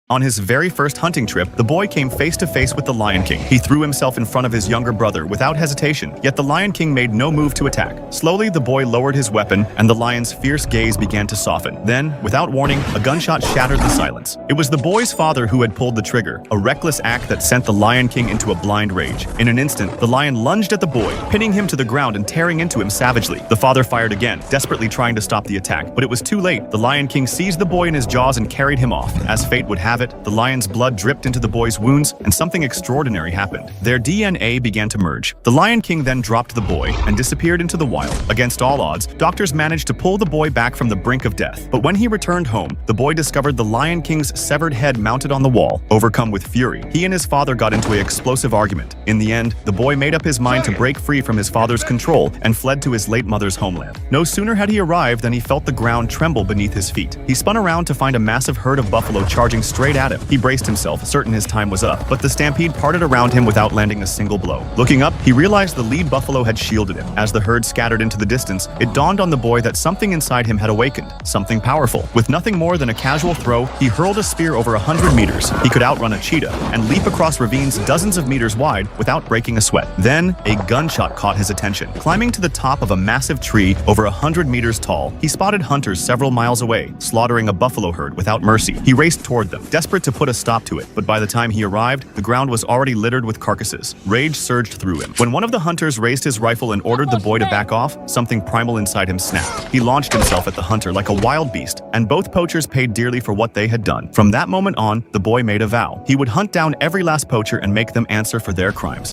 On his very first hunting trip, the boy came face to face with the Lion King. He threw himself in front of his younger brother without hesitation, yet the Lion King made no move to attack. Slowly, the boy lowered his weapon, and the lion's fierce gaze began to soften. Then, without warning, a gunshot shattered the silence. It was the boy's father who had pulled the trigger, a reckless act that sent the Lion King into a blind rage. In an instant, the lion lunged at the boy, pinning him to the ground and tearing into him savagely. The father fired again, desperately trying to stop the attack, but it was too late. The Lion King seized the boy in his jaws and carried him off. As fate would have it, the lion's blood dripped into the boy's wounds, and something extraordinary happened. Their DNA began to merge. The Lion King then dropped the boy and disappeared into the wild. Against all odds, doctors managed to pull the boy back from the brink of death. But when he returned home, the boy discovered the Lion King's severed head mounted on the wall. Overcome with fury, he and his father got into an explosive argument. In the end, the boy made up his mind to break free from his father's control and fled to his late mother's homeland. No sooner had he arrived than he felt the ground tremble beneath his feet. He spun around to find a massive herd of buffalo charging straight at him. He braced himself, certain his time was up, but the stampede parted around him without landing a single blow. Looking up, he realized the lead buffalo had shielded him. As the herd scattered into the distance, it dawned on the boy that something inside him had awakened, something powerful. With nothing more than a casual throw, he hurled a spear over 100 meters. He could outrun a cheetah and leap across ravines dozens of meters wide without breaking a sweat. Then, a gunshot caught his attention. Climbing to the top of a massive tree over 100 meters tall, he spotted hunters several miles away, slaughtering a buffalo herd without mercy. He raced toward them, desperate to put a stop to it, but by the time he arrived, the ground was already littered with carcasses. Rage surged through him. When one of the hunters raised his rifle and ordered the boy to back off, something primal inside him snapped. He launched himself at the hunter like a wild beast, and both poachers paid dearly for what they had done. From that moment on, the boy made a vow. He would hunt down every last poacher and make them answer for their crimes.